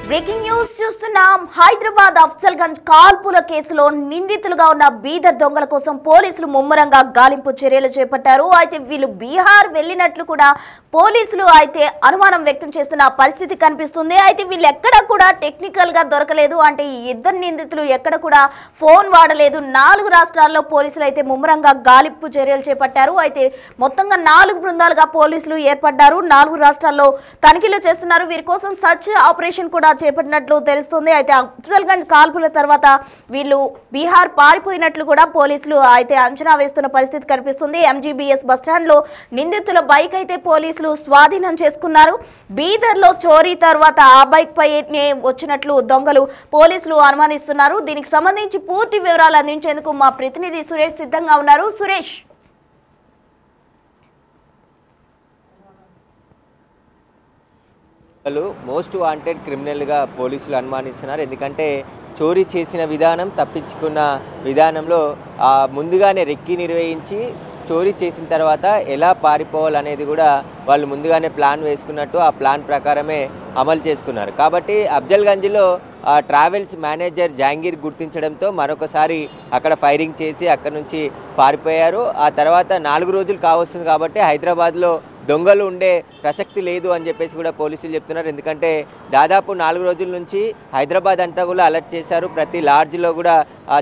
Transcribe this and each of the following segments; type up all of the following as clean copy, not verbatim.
Breaking news చూస్తున్నాం. హైదరాబాద్ అఫ్జల్గంజ్ కాల్పుల కేసులో నిందితులుగా ఉన్న బీదర్ దొంగల కోసం పోలీసులు ముమ్మరంగా గాలింపు చర్యలు చేపట్టారు. అయితే వీళ్ళు బీహార్ వెళ్లినట్లు కూడా పోలీసులు అయితే అనుమానం వ్యక్తం చేస్తున్న పరిస్థితి కనిపిస్తుంది. అయితే వీళ్ళు ఎక్కడ కూడా టెక్నికల్ గా దొరకలేదు. అంటే ఈ ఇద్దరు నిందితులు ఎక్కడ కూడా ఫోన్ వాడలేదు. 4 రాష్ట్రాల్లో పోలీసులు అయితే ముమ్మరంగా గాలింపు చర్యలు చేపట్టారు. అయితే మొత్తంగా 4 బృందాలుగా పోలీసులు ఏర్పడ్డారు. 4 రాష్ట్రాల్లో తనిఖీలు చేస్తున్నారు. వీరి కోసం సర్చ్ ఆపరేషన్ కూడా చేపట్టినట్లు తెలుస్తుంది. అయితే అఫ్జల్గంజ్ కాల్పుల తర్వాత వీళ్ళు బీహార్ పారిపోయినట్లు కూడా పోలీసులు అయితే అంచనా వేస్తున్న పరిస్థితి కనిపిస్తుంది. ఎంజీబీఎస్ బస్టాండ్ లో నిందితుల బైక్ అయితే పోలీసులు స్వాధీనం చేసుకున్నారు. బీదర్ లో చోరీ తర్వాత ఆ బైక్ పైనే వచ్చినట్లు దొంగలు పోలీసులు అనుమానిస్తున్నారు. దీనికి సంబంధించి పూర్తి వివరాలు అందించేందుకు మా ప్రతినిధి సురేష్ సిద్ధంగా ఉన్నారు. సురేష్, మోస్ట్ వాంటెడ్ క్రిమినల్గా పోలీసులు అనుమానిస్తున్నారు. ఎందుకంటే చోరీ చేసిన విధానం, తప్పించుకున్న విధానంలో ముందుగానే రెక్కి నిర్వహించి చోరీ చేసిన తర్వాత ఎలా పారిపోవాలనేది కూడా వాళ్ళు ముందుగానే ప్లాన్ వేసుకున్నట్టు ఆ ప్లాన్ ప్రకారమే అమలు చేసుకున్నారు. కాబట్టి అఫ్జల్గంజ్లో ట్రావెల్స్ మేనేజర్ జహాంగీర్ గుర్తించడంతో మరొకసారి అక్కడ ఫైరింగ్ చేసి అక్కడ నుంచి పారిపోయారు. ఆ తర్వాత 4 రోజులు కావస్తుంది కాబట్టి హైదరాబాద్లో దొంగలు ఉండే ప్రసక్తి లేదు అని చెప్పేసి కూడా పోలీసులు చెప్తున్నారు. ఎందుకంటే దాదాపు 4 రోజుల నుంచి హైదరాబాద్ అంతా కూడా అలర్ట్ చేశారు. ప్రతి లాడ్జ్లో కూడా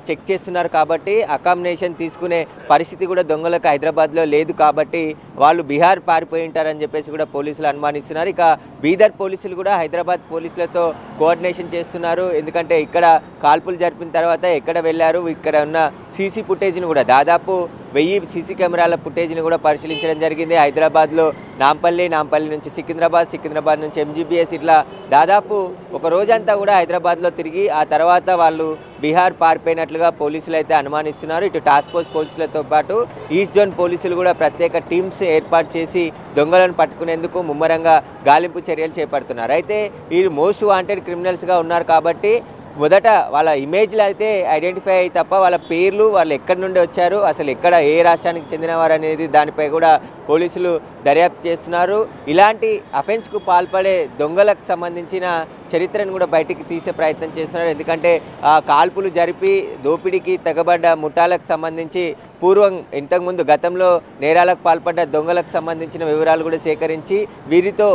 చెక్ చేస్తున్నారు. కాబట్టి అకామిడేషన్ తీసుకునే పరిస్థితి కూడా దొంగలకు హైదరాబాద్లో లేదు. కాబట్టి వాళ్ళు బీహార్ పారిపోయి ఉంటారని చెప్పేసి కూడా పోలీసులు అనుమానిస్తున్నారు. ఇక బీదర్ పోలీసులు కూడా హైదరాబాద్ పోలీసులతో కోఆర్డినేషన్ చేస్తున్నారు. ఎందుకంటే ఇక్కడ కాల్పులు జరిపిన తర్వాత ఎక్కడ వెళ్ళారు, ఇక్కడ ఉన్న సీసీ ఫుటేజ్ని కూడా దాదాపు 1000 సీసీ కెమెరాల ఫుటేజ్ని కూడా పరిశీలించడం జరిగింది. హైదరాబాద్లో నాంపల్లి నుంచి సికింద్రాబాద్ నుంచి ఎంజీబీఎస్ ఇట్లా దాదాపు ఒక రోజంతా కూడా హైదరాబాద్లో తిరిగి ఆ తర్వాత వాళ్ళు బీహార్ పారిపోయినట్లుగా పోలీసులు అయితే అనుమానిస్తున్నారు. ఇటు టాస్క్ ఫోర్స్ పోలీసులతో పాటు ఈస్ట్ జోన్ పోలీసులు కూడా ప్రత్యేక టీమ్స్ ఏర్పాటు చేసి దొంగలను పట్టుకునేందుకు ముమ్మరంగా గాలింపు చర్యలు చేపడుతున్నారు. అయితే వీరు మోస్ట్ వాంటెడ్ క్రిమినల్స్గా ఉన్నారు కాబట్టి మొదట వాళ్ళ ఇమేజ్లు అయితే ఐడెంటిఫై అయ్యి తప్ప వాళ్ళ పేర్లు, వాళ్ళు ఎక్కడి నుండి వచ్చారు, అసలు ఎక్కడ ఏ రాష్ట్రానికి చెందినవారు అనేది దానిపై కూడా పోలీసులు దర్యాప్తు చేస్తున్నారు. ఇలాంటి అఫెన్స్కు పాల్పడే దొంగలకు సంబంధించిన చరిత్రను కూడా బయటికి తీసే ప్రయత్నం చేస్తున్నారు. ఎందుకంటే కాల్పులు జరిపి దోపిడీకి తెగబడ్డ ముఠాలకు సంబంధించి పూర్వం ఇంతకుముందు గతంలో నేరాలకు పాల్పడ్డ దొంగలకు సంబంధించిన వివరాలు కూడా సేకరించి వీరితో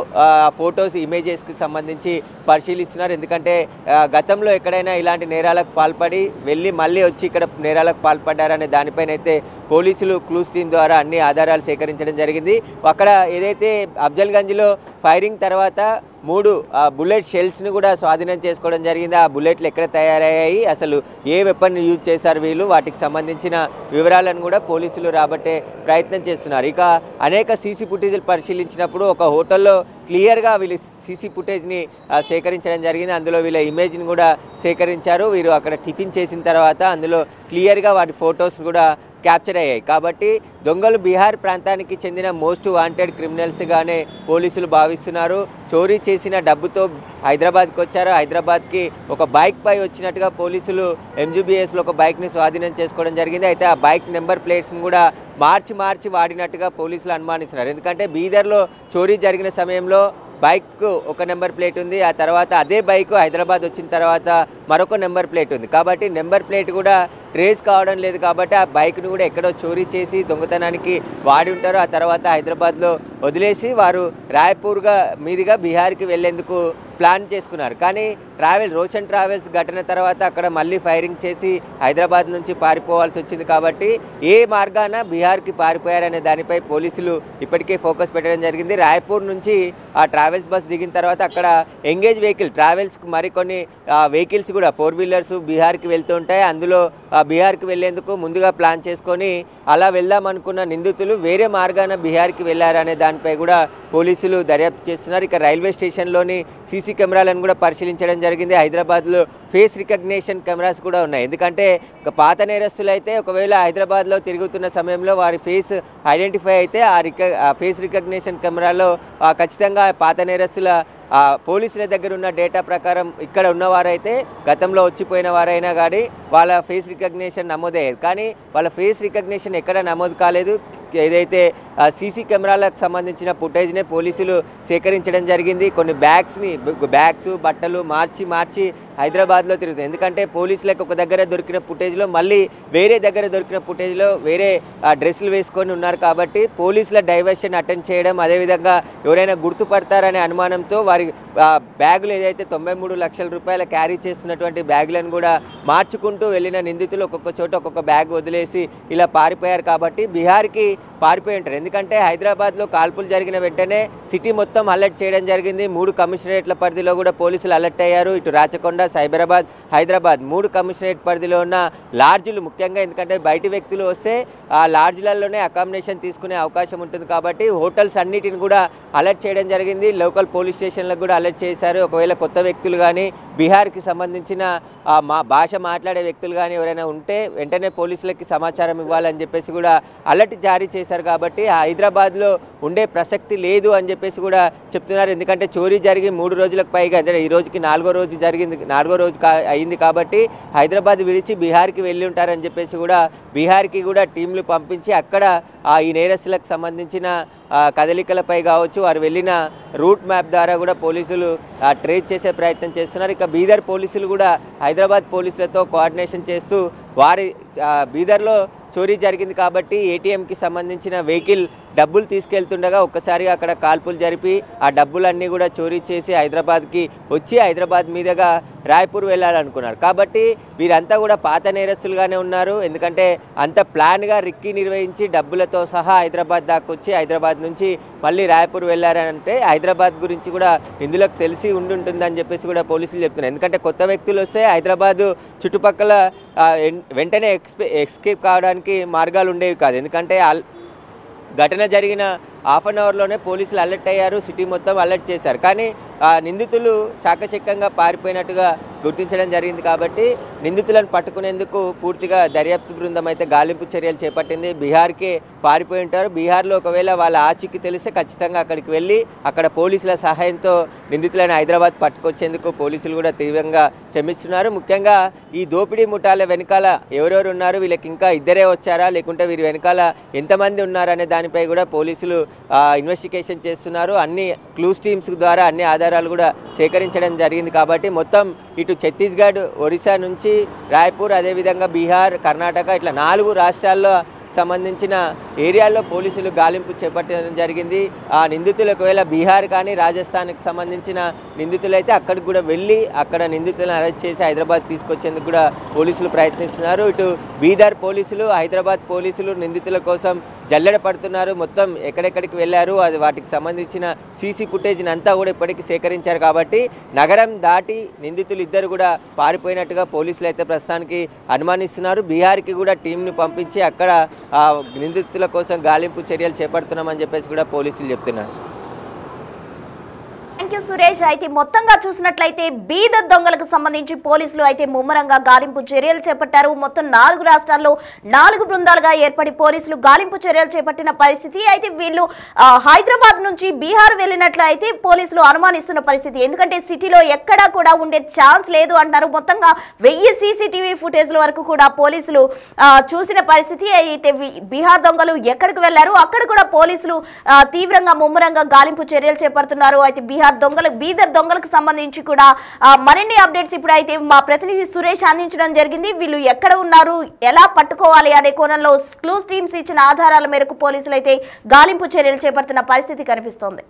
ఫొటోస్, ఇమేజెస్కి సంబంధించి పరిశీలిస్తున్నారు. ఎందుకంటే గతంలో ఎక్కడైనా ఇలాంటి నేరాలకు పాల్పడి వెళ్ళి మళ్ళీ వచ్చి ఇక్కడ నేరాలకు పాల్పడ్డారనే దానిపైన అయితే పోలీసులు క్లూస్ టీమ్ ద్వారా అన్ని ఆధారాలు సేకరించడం జరిగింది. అక్కడ ఏదైతే అఫ్జల్గంజ్లో ఫైరింగ్ తర్వాత 3 బుల్లెట్ షెల్స్ని కూడా స్వాధీనం చేసుకోవడం జరిగింది. ఆ బుల్లెట్లు ఎక్కడ తయారయ్యాయి, అసలు ఏ వెపన్ యూజ్ చేశారు వీళ్ళు, వాటికి సంబంధించిన వివరాలను కూడా పోలీసులు రాబట్టే ప్రయత్నం చేస్తున్నారు. ఇక అనేక సీసీ ఫుటేజ్లు పరిశీలించినప్పుడు ఒక హోటల్లో క్లియర్గా వీళ్ళు సీసీ ఫుటేజ్ని సేకరించడం జరిగింది. అందులో వీళ్ళ ఇమేజ్ని కూడా సేకరించారు. వీరు అక్కడ టిఫిన్ చేసిన తర్వాత అందులో క్లియర్గా వాటి ఫొటోస్ కూడా క్యాప్చర్ అయ్యాయి. కాబట్టి దొంగలు బీహార్ ప్రాంతానికి చెందిన మోస్ట్ వాంటెడ్ క్రిమినల్స్గానే పోలీసులు భావిస్తున్నారు. చోరీ చేసిన డబ్బుతో హైదరాబాద్కి వచ్చారు. హైదరాబాద్కి ఒక బైక్ పై వచ్చినట్టుగా పోలీసులు ఎంజీబీఎస్లో ఒక బైక్ని స్వాధీనం చేసుకోవడం జరిగింది. అయితే ఆ బైక్ నెంబర్ ప్లేట్స్ని కూడా మార్చి వాడినట్టుగా పోలీసులు అనుమానిస్తున్నారు. ఎందుకంటే బీదర్లో చోరీ జరిగిన సమయంలో బైక్ ఒక నెంబర్ ప్లేట్ ఉంది. ఆ తర్వాత అదే బైక్ హైదరాబాద్ వచ్చిన తర్వాత మరొక నెంబర్ ప్లేట్ ఉంది. కాబట్టి నెంబర్ ప్లేట్ కూడా ట్రేస్ కావడం లేదు. కాబట్టి ఆ బైక్ను కూడా ఎక్కడో చోరీ చేసి దొంగతనానికి వాడి ఉంటారు. ఆ తర్వాత హైదరాబాద్లో వదిలేసి వారు రాయ్పూర్గా మీదుగా బీహార్కి వెళ్లేందుకు ప్లాన్ చేసుకున్నారు. కానీ రోషన్ ట్రావెల్స్ ఘటన తర్వాత అక్కడ మళ్ళీ ఫైరింగ్ చేసి హైదరాబాద్ నుంచి పారిపోవాల్సి వచ్చింది. కాబట్టి ఏ మార్గాన బీహార్కి పారిపోయారనే దానిపై పోలీసులు ఇప్పటికే ఫోకస్ పెట్టడం జరిగింది. రాయ్పూర్ నుంచి ఆ ట్రావెల్స్ బస్ దిగిన తర్వాత అక్కడ ఎంగేజ్ వెహికల్ ట్రావెల్స్కి మరికొన్ని వెహికల్స్ కూడా 4 వీలర్స్ బీహార్కి వెళ్తూ ఉంటాయి. అందులో బీహార్కి వెళ్లేందుకు ముందుగా ప్లాన్ చేసుకొని అలా వెళ్దామనుకున్న నిందితులు వేరే మార్గాన బీహార్కి వెళ్లారనే దానిపై కూడా పోలీసులు దర్యాప్తు చేస్తున్నారు. ఇక రైల్వే స్టేషన్లోని సీసీ కెమెరాలను కూడా పరిశీలించడం జరిగింది. హైదరాబాద్లో ఫేస్ రికగ్నిషన్ కెమెరాస్ కూడా ఉన్నాయి. ఎందుకంటే పాత నేరస్తులు అయితే ఒకవేళ హైదరాబాద్లో తిరుగుతున్న సమయంలో వారి ఫేస్ ఐడెంటిఫై అయితే ఆ ఫేస్ రికగ్నిషన్ కెమెరాలో ఖచ్చితంగా పాత నేరస్తుల పోలీసుల దగ్గర ఉన్న డేటా ప్రకారం ఇక్కడ ఉన్నవారైతే గతంలో వచ్చిపోయిన వారైనా కానీ వాళ్ళ ఫేస్ రికగ్నిషన్ నమోదయ్యేది. కానీ వాళ్ళ ఫేస్ రికగ్నిషన్ ఎక్కడ నమోదు కాలేదు. ఏదైతే సీసీ కెమెరాలకు సంబంధించిన ఫుటేజ్నే పోలీసులు సేకరించడం జరిగింది. కొన్ని బ్యాగ్స్ బట్టలు మార్చి హైదరాబాద్లో తిరుగుతాయి. ఎందుకంటే పోలీసులకు ఒక దగ్గర దొరికిన ఫుటేజ్లో మళ్ళీ వేరే దగ్గర దొరికిన ఫుటేజ్లో వేరే డ్రెస్సులు వేసుకొని ఉన్నారు. కాబట్టి పోలీసుల డైవర్షన్ అటెండ్ చేయడం, అదేవిధంగా ఎవరైనా గుర్తుపడతారనే అనుమానంతో వారి బ్యాగులు ఏదైతే 93 లక్షల రూపాయల క్యారీ చేస్తున్నటువంటి బ్యాగులను కూడా మార్చుకుంటూ వెళ్ళిన నిందితులు ఒక్కొక్క చోట ఒక్కొక్క బ్యాగ్ వదిలేసి ఇలా పారిపోయారు. కాబట్టి బీహార్కి పారిపోయి ఉంటారు. ఎందుకంటే హైదరాబాద్లో కాల్పులు జరిగిన వెంటనే సిటీ మొత్తం అలర్ట్ చేయడం జరిగింది. 3 కమిషనరేట్ల పరిధిలో కూడా పోలీసులు అలర్ట్ అయ్యారు. ఇటు రాచకొండ, సైబరాబాద్, హైదరాబాద్ 3 కమిషనరేట్ పరిధిలో ఉన్న లాడ్జులు ముఖ్యంగా, ఎందుకంటే బయటి వ్యక్తులు వస్తే ఆ లాడ్జ్లలోనే అకామిడేషన్ తీసుకునే అవకాశం ఉంటుంది. కాబట్టి హోటల్స్ అన్నిటిని కూడా అలర్ట్ చేయడం జరిగింది. లోకల్ పోలీస్ స్టేషన్లకు కూడా అలర్ట్ చేశారు. ఒకవేళ కొత్త వ్యక్తులు కానీ బీహార్కి సంబంధించిన భాష మాట్లాడే వ్యక్తులు కానీ ఎవరైనా ఉంటే వెంటనే పోలీసులకి సమాచారం ఇవ్వాలని చెప్పేసి కూడా అలర్ట్ జారీ చేశారు. కాబట్టి హైదరాబాద్లో ఉండే ప్రసక్తి లేదు అని చెప్పేసి కూడా చెప్తున్నారు. ఎందుకంటే చోరీ జరిగి 3 రోజులకు పైగా, అంటే ఈ రోజుకి 4వ రోజు అయింది. కాబట్టి హైదరాబాద్ విడిచి బీహార్కి వెళ్ళి ఉంటారని చెప్పేసి కూడా బీహార్కి కూడా టీంలు పంపించి అక్కడ ఈ నేరస్తులకు సంబంధించిన కదలికలపై కావచ్చు, వారు వెళ్ళిన రూట్ మ్యాప్ ద్వారా కూడా పోలీసులు ట్రేస్ చేసే ప్రయత్నం చేస్తున్నారు. ఇక బీదర్ పోలీసులు కూడా హైదరాబాద్ పోలీసులతో కోఆర్డినేషన్ చేస్తూ బీదర్లో చోరీ జరిగింది కాబట్టి ఏటీఎంకి సంబంధించిన వెహికల్ డబ్బులు తీసుకెళ్తుండగా ఒక్కసారిగా అక్కడ కాల్పులు జరిపి ఆ డబ్బులన్నీ కూడా చోరీ చేసి హైదరాబాద్కి వచ్చి హైదరాబాద్ మీదుగా రాయ్పూర్ వెళ్ళాలనుకున్నారు. కాబట్టి వీరంతా కూడా పాత నేరస్తులుగానే ఉన్నారు. ఎందుకంటే అంత ప్లాన్గా రిక్కీ నిర్వహించి డబ్బులతో సహా హైదరాబాద్ దాకా వచ్చి హైదరాబాద్ నుంచి మళ్ళీ రాయ్పూర్ వెళ్ళారంటే హైదరాబాద్ గురించి కూడా ఇందులోకి తెలిసి ఉంటుందని చెప్పేసి కూడా పోలీసులు చెప్తున్నారు. ఎందుకంటే కొత్త వ్యక్తులు వస్తే హైదరాబాద్ చుట్టుపక్కల వెంటనే ఎస్కేప్ కావడానికి మార్గాలు ఉండేవి కాదు. ఎందుకంటే ఘటన జరిగిన హాఫ్ అన్ అవర్లోనే పోలీసులు అలర్ట్ అయ్యారు. సిటీ మొత్తం అలర్ట్ చేశారు. కానీ నిందితులు చాకచక్యంగా పారిపోయినట్టుగా గుర్తించడం జరిగింది. కాబట్టి నిందితులను పట్టుకునేందుకు పూర్తిగా దర్యాప్తు బృందం అయితే గాలింపు చర్యలు చేపట్టింది. బీహార్కే పారిపోయి ఉంటారు. బీహార్లో ఒకవేళ వాళ్ళ ఆచూకీ తెలిస్తే ఖచ్చితంగా అక్కడికి వెళ్ళి అక్కడ పోలీసుల సహాయంతో నిందితులను హైదరాబాద్ పట్టుకొచ్చేందుకు పోలీసులు కూడా తీవ్రంగా శ్రమిస్తున్నారు. ముఖ్యంగా ఈ దోపిడీ ముఠాల వెనకాల ఎవరెవరు ఉన్నారు, వీళ్ళకి ఇంకా ఇద్దరే వచ్చారా లేకుంటే వీరి వెనకాల ఎంతమంది ఉన్నారనే దానిపై కూడా పోలీసులు ఇన్వెస్టిగేషన్ చేస్తున్నారు. అన్ని క్లూస్ టీమ్స్ ద్వారా అన్ని ఆధారాలు కూడా సేకరించడం జరిగింది. కాబట్టి మొత్తం ఇటు ఛత్తీస్గఢ్, ఒరిస్సా నుంచి రాయ్పూర్, అదేవిధంగా బీహార్, కర్ణాటక ఇట్లా 4 రాష్ట్రాల్లో సంబంధించిన ఏరియాల్లో పోలీసులు గాలింపు చేపట్టడం జరిగింది. ఆ నిందితులు ఒకవేళ బీహార్ కానీ రాజస్థాన్కి సంబంధించిన నిందితులైతే అక్కడికి కూడా వెళ్ళి అక్కడ నిందితులను అరెస్ట్ చేసి హైదరాబాద్ తీసుకొచ్చేందుకు కూడా పోలీసులు ప్రయత్నిస్తున్నారు. ఇటు బీదర్ పోలీసులు, హైదరాబాద్ పోలీసులు నిందితుల కోసం జల్లెడ పడుతున్నారు. మొత్తం ఎక్కడెక్కడికి వెళ్ళారు, అది వాటికి సంబంధించిన సీసీ ఫుటేజ్ని అంతా కూడా ఇప్పటికీ సేకరించారు. కాబట్టి నగరం దాటి నిందితులు ఇద్దరు కూడా పారిపోయినట్టుగా పోలీసులు అయితే ప్రస్తుతానికి అనుమానిస్తున్నారు. బీహార్కి కూడా టీంని పంపించి అక్కడ నిందితుల కోసం గాలింపు చర్యలు చేపడుతున్నామని చెప్పేసి కూడా పోలీసులు చెప్తున్నారు. Thank you Suresh. అయితే మొత్తంగా చూసినట్లయితే బీదర్ దొంగలకు సంబంధించి పోలీసులు అయితే ముమ్మరంగా గాలింపు చర్యలు చేపట్టారు. మొత్తం 4 రాష్ట్రాల్లో 4 బృందాలుగా ఏర్పడి పోలీసులు గాలింపు చర్యలు చేపట్టిన పరిస్థితి. అయితే వీళ్ళు హైదరాబాద్ నుంచి బీహార్ వెళ్ళినట్లయితే పోలీసులు అనుమానిస్తున్న పరిస్థితి. ఎందుకంటే సిటీలో ఎక్కడా కూడా ఉండే ఛాన్స్ లేదు అంటారు. మొత్తంగా 1000 సీసీటీవీ ఫుటేజ్ల వరకు కూడా పోలీసులు చూసిన పరిస్థితి. అయితే బీహార్ దొంగలు ఎక్కడికి వెళ్లారు, అక్కడ కూడా పోలీసులు తీవ్రంగా ముమ్మరంగా గాలింపు చర్యలు చేపడుతున్నారు. అయితే బీదర్ దొంగలకు సంబంధించి కూడా మరిన్ని అప్డేట్స్ ఇప్పుడైతే మా ప్రతినిధి సురేష్ అందించడం జరిగింది. వీళ్ళు ఎక్కడ ఉన్నారు, ఎలా పట్టుకోవాలి అనే కోణంలో క్లూస్ టీమ్స్ ఇచ్చిన ఆధారాల మేరకు పోలీసులు అయితే గాలింపు చర్యలు చేపడుతున్న పరిస్థితి కనిపిస్తోంది.